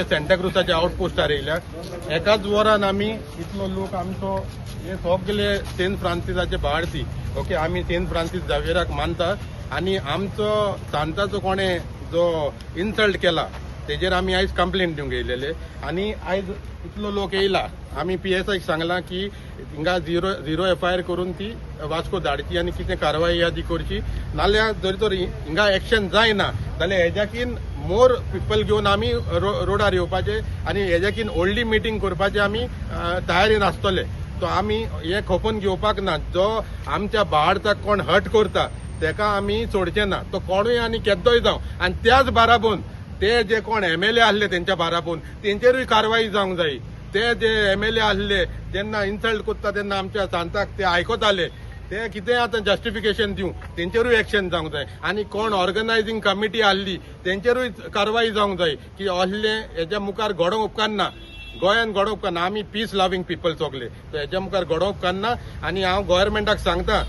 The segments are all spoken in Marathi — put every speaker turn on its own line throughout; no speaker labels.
आमचे सेंटाक्रुसाचे आउटपोस्टार येयल्या. एकाच वरान आमी इतलो लोक आमचो हे सगळे सेंट फ्रांसिसाचे बाळती. ओके, आमी सेंट फ्रांसीस जावेराक मानता आणि आमचो सांताचो कोणे जो इन्सल्ट केला तेजेर आमी आयज कंप्लेंट दिवंक येयलेले. आणि आयज इतलो लोक येयला, आमी PSIक सांगला की हिंगा झिरो FIR करून ती वास्को धाडची आणि कितें कारवाई ह्या ती करची. नाल्यार जरी तर हिंगा एक्शन जायना जाल्यार हेज्याकीन मोर पीपल घेवन आमी रोडार येवपाचे आणि हेज्याकीन व्हडली मिटींग करपाचे आमी तयारीन आसतले. तो आमी हे खपोवन घेवपाक ना. जो आमच्या बाळाक कोण हट करता तेका आमी सोडचे ना. तो कोणूय आनी केद्दोय जावं. आणि त्याच बाराबून ते जे कोण MLA आसले तेंच्या बाराबून तेंचेरूय कारवाई जावंक जाय. ते जे MLA आसले जेन्ना इन्सल्ट करता तेन्ना आमच्या सांताक ते आयकताले, ते कितें आतां जस्टिफिकेशन दिवं, तेंचेरूय एक्शन जावंक जाय. आणि कोण ऑर्गनायझींग कमिटी आसली तेंचेरूय कारवाई जावंक जाय की असले हेच्या मुखार घडोवंक उपकारना. गोंयान घडोवंक उपकारना. आमी पीस लविंग पीपल सगळे, तर हेच्या मुखार घडोवंक उपकारना. आणि हांव गव्हर्मेंटाक सांगता,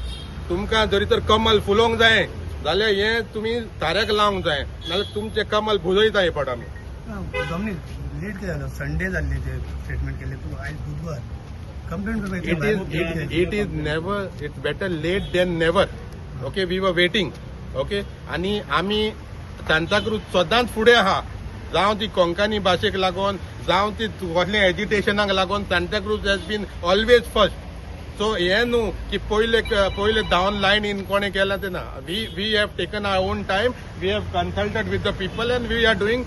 तुमकां जरी तर कमल फुलोवंक जाय जाल्यार हे तुमी थाऱ्याक लावंक जाय, नाल्यार तुमचे कमल भुजयता पड आमी.
डॉमिनिक लेट कितें जालो? संडे जाल्ले ते स्टेटमेंट केले, तूं आयज बुधवार कंप्लेंट करपाक
it is never, it's better late than never. Okay, we were waiting. Okay, आणि आमी सांताक्रूज सदांच फुडें आहा. जावं ती कोंकणी भाशेक लागून, जावं ती कसल्या एज्युटेशनाक लागून Santacruz has been always first. So हे न्हू की पयले डावन लायन इन कोणे केला ते ना. We have taken our own time, we have consulted with the people and we are doing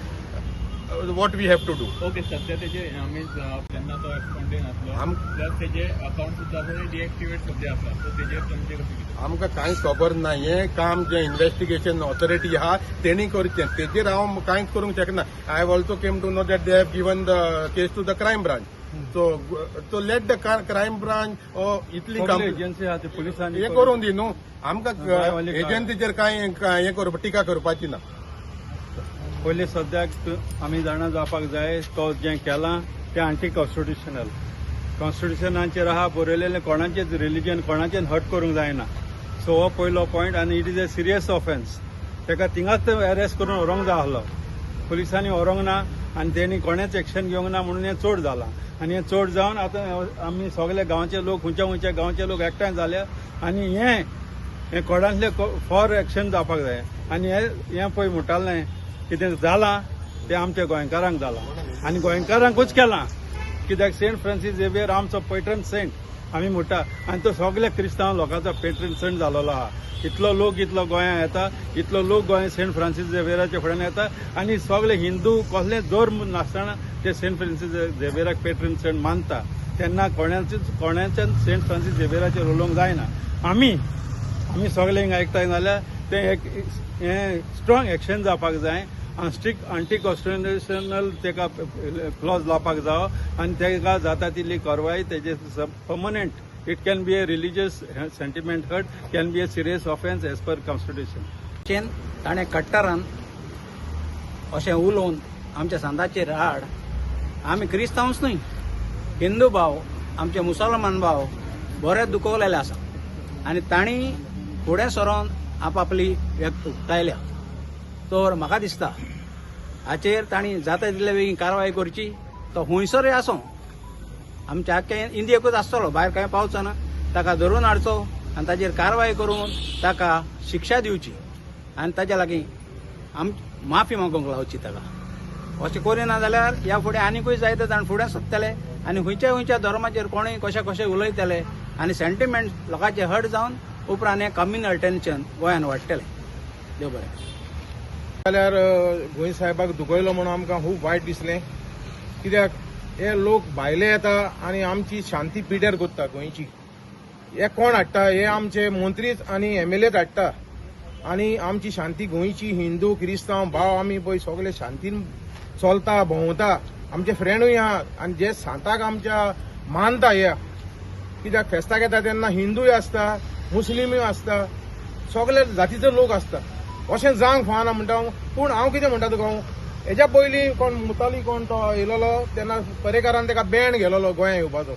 what we have to do.
Okay, सध्या तेजे आमी तेन्ना तो एक्सपॉन्डेंट आसलो, प्लस तेजे अकाउंट सुद्दां डिएक्टिवेट सध्या आसा. सो तेजेर तुमचें कशें कितें?
आमकां कांयच खबर ना. हें काम जे इन्व्हेस्टिगेशन ऑथॉरिटी आहा तेणी करचें, तेजेर हांव कांयच करूंक शकना. I have also came to know that they have given the case to the crime branch. So let the crime branch इतली
एजन्सी आहा ती पुलिसांनी
हे करून दी न्हू. आमकां एजन्सीचेर कांय हे टिका करपाची ना.
पयलीं सद्याक आमी जाणा जावपाक जाय, तो जें केलां तें अँटी कॉन्स्टिट्युशनल. कॉन्स्टिट्युशनाचेर आहा बरयलेलें कोणाचेंच रिलिजन कोणाचें हट करूंक जायना. सो हो पयलो पॉयंट. आनी it is a serious offence. तेका थिंगाच अरेस्ट करून व्हरोंक जाय आसलो. पुलिसांनी व्हरोंक ना आनी तेणी कोणेच एक्शन घेवंक ना म्हणून हें चड जालां. आनी हें चड जावन आतां आमी सगळे गांवचे लोक, खंयच्या गांवचे लोक एकठांय जाले. आनी हें कोणातले फॉर एक्शन जावपाक जाय. आनी हें पळय म्हणटालें कितें जालां तें आमच्या गोंयकारांक जालां आनी गोंयकारांकूच केलां. कित्याक सेंट फ्रांसीस झेवियर आमचो पेट्रन सेंट आमी म्हणटा, आनी तो सगळ्या क्रिस्तांव लोकांचो पेट्रन सेंट जालोलो आहा. इतलो लोक गोंयांत येता, इतलो लोक गोंय सेंट फ्रांसीस झेवियराच्या फुड्यान येता. आनी सगळे हिंदू कसलें जोर नासतना ते सेंट फ्रांसीस झेवियराक पेट्रन सेंट मानता. तेन्ना कोणाच्यान सेंट फ्रांसीस झेवियराचेर उलोवंक जायना. आमी सगळे हिंगा एकठांय जाल्यार तें स्ट्रॉंग एक्शन जावपाक जाय. आनी स्ट्रिक्ट अँटी कॉन्स्टिट्युशनल तेका क्लॉज लावपाक जावो आनी तेका जाता तितली कारवाय तेजे permanent. It can be a religious sentiment hurt, can be a serious offence as per constitution.
ताणें कट्टरान अशें उलोवन आमच्या सांताचेर हाड. आमी क्रिस्तांवच न्हय, हिंदू भाव, आमचे मुसलमान भाव बरें दुखवलेले आसा. आनी तांणी फुडें सरोन आपापली व्यक्त उक्तायल्या. तर म्हाका दिसता हाचेर तांणी जाता तितले बेगीन कारवाय करची. तो हुंयसरूय आसूं, आमच्या आख्या इंडियेकूच आसतलो, भायर कांय पावचो ना. ताका धरून हाडचो आनी ताचेर कारवाय करून ताका शिक्षा दिवची आनी ताच्या लागीं माफी मागोवंक लावची ताका. अशें करिना जाल्यार ह्या फुडें आनीकूय जायते जाण फुडें सरतले आनी खंयच्या धर्माचेर कोणूय कशें उलयतले आनी सेंटिमेंट लोकांचे हट जावन उपरांत हें कम्युनल टेन्शन गोंयांत वाडटलें. देव बरें.
जाल्यार गोंय साहेबाक दुखयलो म्हणून आमकां खूब वायट दिसलें. कित्याक हे लोक भायले येता आनी आमची शांती पिड्यार करता गोंयची. हे कोण हाडटा? हे आमचे मंत्रीच आनी MLAच हाडटा. आनी आमची शांती गोंयची हिंदू क्रिस्तांव भाव आमी पळय सगळे शांतीन चलता भोंवता. आमचे फ्रेंडूय आहा आनी जे सांताक आमच्या मानता हे. कित्याक फेस्ताक येता तेन्ना हिंदूय आसता, मुस्लिमूय आसता, सगळे जातीचे लोक आसता. अशें जावंक फावना म्हणटा. पूण हांव कितें म्हणटा तुका, हेच्या पयलीं कोण मुताली कोण तो येयलोलो तेन्ना परेकारान तेका बॅन गेलोलो गोंयांत येवपाचो.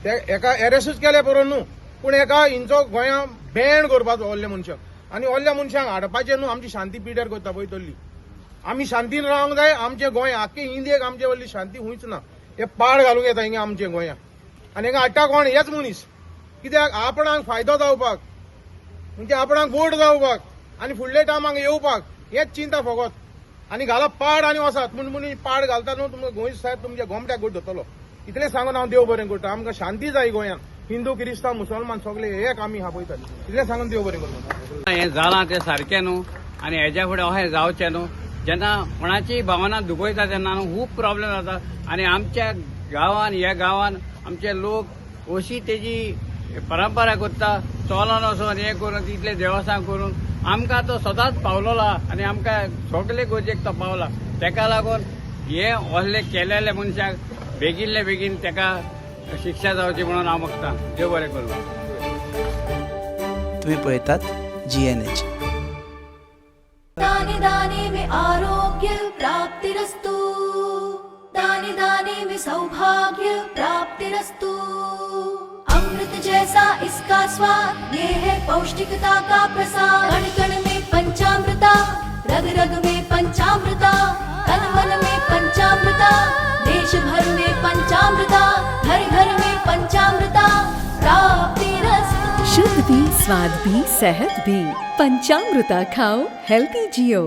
ते एका एरेस्टूच केले बरो न्हू, पूण एका हिंचो गोंयांत बॅन करपाचो व्हडल्या मनशाक. आनी व्हडल्या मनशाक हाडपाचें न्हू, आमची शांती पिड्यार करता पळय तल्ली. आमी शांतीन रावंक जाय. आमचे गोंय आख्खे इंडियेक आमचे वडली शांती हुंयच ना. हे पाड घालूंक येता हिंगा आमचे गोंयां. आनी हिंगा हाडटा कोण? हेच मनीस. कित्याक आपणाक फायदो जावपाक, म्हणजे आपणाक वोट जावपाक आनी फुडल्या टायमाक येवपाक हेच चिंता फकत. आनी घाला पाड आनी वसात म्हण पाड घालता न्हू तुमकां गोंय साहेब तुमच्या गोमट्याक गोट धरतलो. इतलें सांगून हांव देव बरें करता. आमकां शांती जाय गोंयांत. हिंदू क्रिस्तांव मुसलमान सगळे एक आमी आपयतात. इतलें सांगून देव बरें करता.
हें जालां तें सारकें न्हू आनी हेज्या फुडें अशें जावचें न्हू. जेन्ना कोणाचीय भावना दुखयता तेन्ना न्हू खूब प्रॉब्लेम जाता. आनी आमच्या गांवांत ह्या गांवांत आमचे लोक अशी तेजी परंपरा करता चोलोन वचोन हें करून तितले देवस्थान करून आमकां तो सदांच पावलोला आनी आमकां सगळे गरजेक तो पावला. तेका लागून हे असले केलेले मनशाक बेगिनले बेगीन तेका शिक्षा जावची म्हणून हांव मागतां. देव बरें करूं.
तुम्ही पळयतात GNH.
दाने दाने में आरोग्य प्राप्तिरस्तु, दाने दाने में सौभाग्य प्राप्तिरस्तु. अमृत जैसा इसका स्वाद, ये है पौष्टिकता का प्रसाद. कण कण में पंचामृता, रग रग में पंचामृता, तन मन में पंचामृता, देश भर में पंचामृता, घर घर में पंचामृता प्राप्तिरस्तु.
शुद्ध भी, स्वाद भी, सेहत भी. पंचामृता खाओ, हेल्दी जियो.